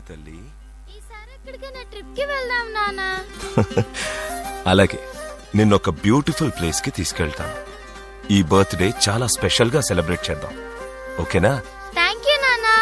తల్లి ఈసారి ఎక్కడికైనా ట్రిప్ కి వెళ్దాం నానా. అలాగే నిన్నొక బ్యూటిఫుల్ ప్లేస్ కి తీసుకెళ్తాను. ఈ బర్త్డే చాలా స్పెషల్ గా సెలబ్రేట్ చేద్దాం, ఓకేనా? థ్యాంక్ యూ నానా.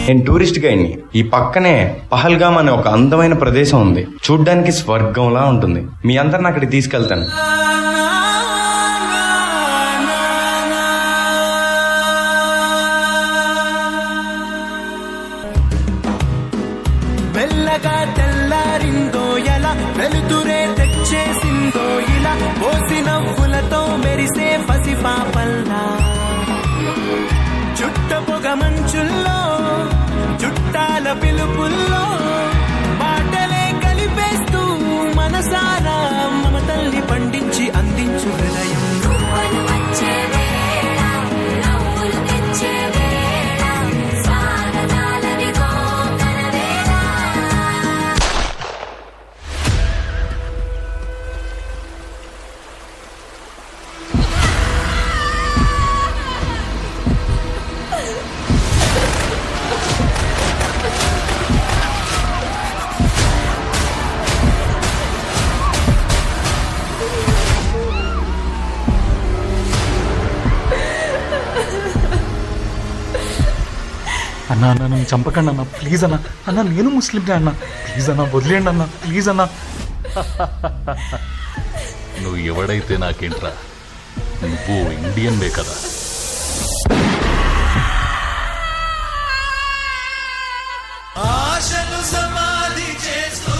నేను టూరిస్ట్ గైడ్ని. ఈ పక్కనే పహల్గామ్ అనే ఒక అందమైన ప్రదేశం ఉంది, చూడ్డానికి స్వర్గంలా ఉంటుంది. మీ అందరిని అక్కడికి తీసుకెళ్తాను. మెల్లగా తెల్లారిందో ఎలా, వెలుతురే తెచ్చేసిందో ఇలా, పోసి నవ్వులతో మెరిసే పసిపాపల్లా, చుట్ట పొగ మంచుల్లో చుట్టాల పిలుపుల్లో మాటలే కలిపేస్తూ మనసారా మమతల్ని పండించి అందించు హృదయం. అన్న అన్న నన్ను చంపకండి అన్న, ప్లీజ్ అన్న. అన్న నేను ముస్లింనే అన్న, ప్లీజ్ అన్న వదిలేయండి అన్న, ప్లీజ్ అన్న. నువ్వు ఎవడైతే నాకేంట్రా, నువ్వు ఇండియన్వే కదా. ఆశలు సమాధి చేస్తూ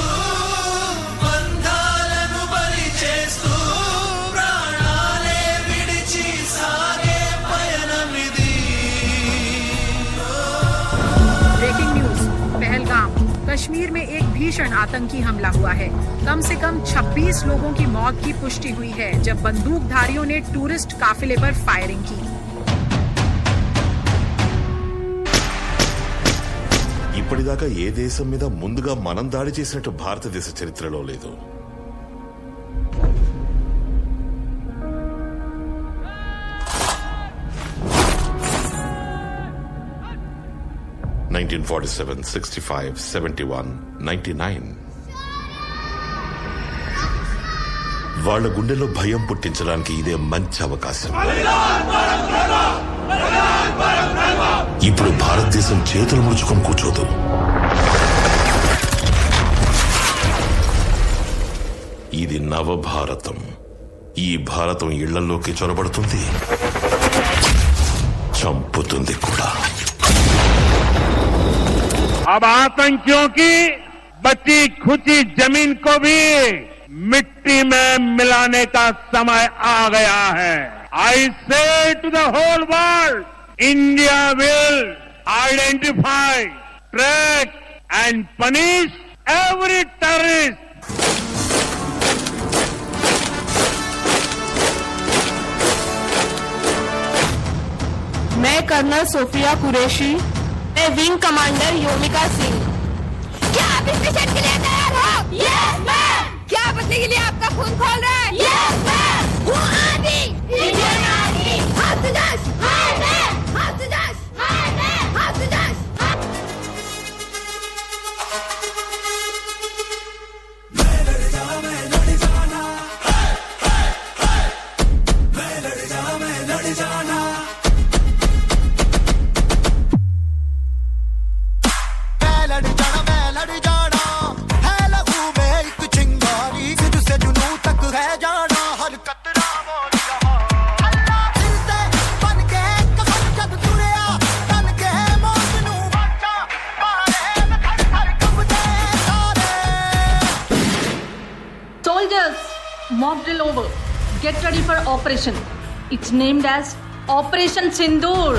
బంధాలను బలి చేస్తూ ప్రాణాలే విడిచి సాగే పయనమిది. ब्रेकिंग न्यूज, पहलगाम कश्मीर में एक भीषण आतंकी हमला हुआ है। कम से कम 26 लोगों की मौत की पुष्टि हुई है जब बंदूकधारियों ने टूरिस्ट काफिले पर फायरिंग की। ఇప్పటిదాకా ఏ దేశం మీద ముందుగా మనం దాడి చేసినట్టు భారతదేశ చరిత్రలో లేదు. (1947, 65, 71, 99) వాళ్ళ గుండెలో భయం పుట్టించడానికి ఇదే మంచి అవకాశం. ఇప్పుడు భారతదేశం చేతులు ముడుచుకొని కూర్చోదు. ఇది నవభారతం. ఈ భారతం ఇళ్లలోకి చొరబడుతుంది, చంపుతుంది కూడా. अब आतंकियों की बची खुची जमीन को भी मिट्टी में मिलाने का समय आ गया है. I say to the whole world, India will identify, track and punish every terrorist. मैं colonel Sofiya Qureshi, wing commander Vyomika Singh. क्या आप इस मिशन के लिए तैयार हो? Yes ma'am. क्या बदले के लिए आपका खून खोल रहा है? Yes ma'am. वो आदि इंडियन आर्मी हाफिज़ हाय मैम, हाफिज़ हाय मैम, हाफिज़ mock drill over. Get ready for operation. It's named as Operation Sindoor.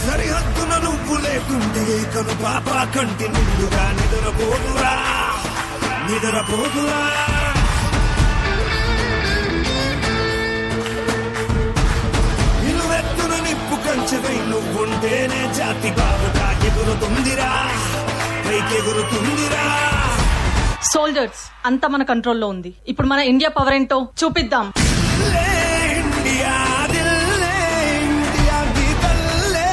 సరిహద్దున నువ్వు లేకుంటే కను పాప కంటి నిండుగా నిద్రపోదురా, నిద్రపోదురా. నిలువెత్తున నిప్పు కంచెవై నువ్వుంటేనే జాతి బాగుగా ఎగురుతుందిరా పైకెగురుతుందిరా. సోల్జర్స్ అంతా మన కంట్రోల్లో ఉంది. ఇప్పుడు మన ఇండియా పవర్ ఏంటో చూపిద్దాం. ఇండియా దిల్లే ఇండియా దిల్లే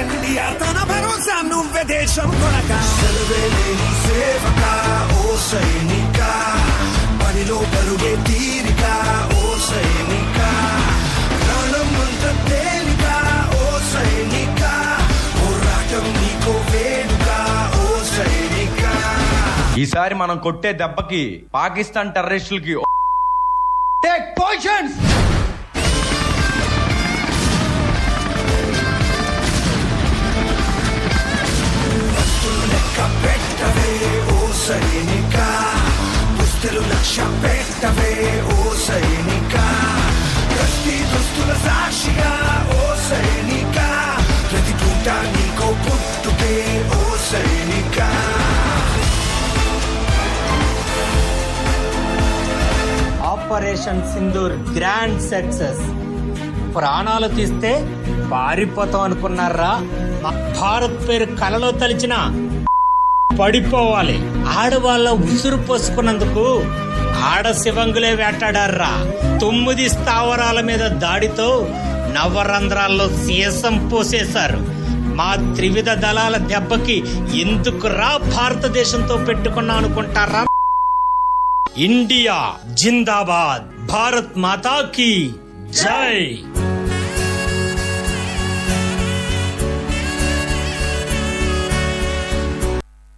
ఇండియా తన భరోసా నువ్వే దేశం కొనక. సెలవే లేని సేవక ఓ సైనిక, పనిలో పరుగే తీరిక ఓ సైనిక, ప్రాణం అంత తేలిక ఓ సైనిక, పోరాటం నీకో వేడుక ఓ సైనిక. ఈసారి మనం కొట్టే దెబ్బకి పాకిస్తాన్ టెర్రరిస్టులకి టేక్ పొజిషన్స్. లెక్క పెట్టవే ఓ సైనిక, పుస్తలు లక్ష్య పెట్టవే ఓ సైనిక, ప్రతి దుస్తుల సాక్షిగా ఓ సైనిక, ప్రతి పూట నీకో పుట్టుకే ఓ సైనిక. Operation Sindoor grand success. ప్రాణాలు తీస్తే పారిపోతాం అనుకున్నారా? మా భారత్ పేరు కలలో తలిచిన పడిపోవాలి. ఆడవాళ్ళ ఉసురు పోసుకున్నందుకు ఆడ శివంగులే వేటాడారా. 9 స్థావరాల మీద దాడితో నవరంధ్రాల్లో సీసం పోసేశారు. మా త్రివిధ దళాల దెబ్బకి ఎందుకురా భారతదేశంతో పెట్టుకున్నా అనుకుంటారా? ఇండియా జిందాబాద్, భారత్ మాతా కీ జై.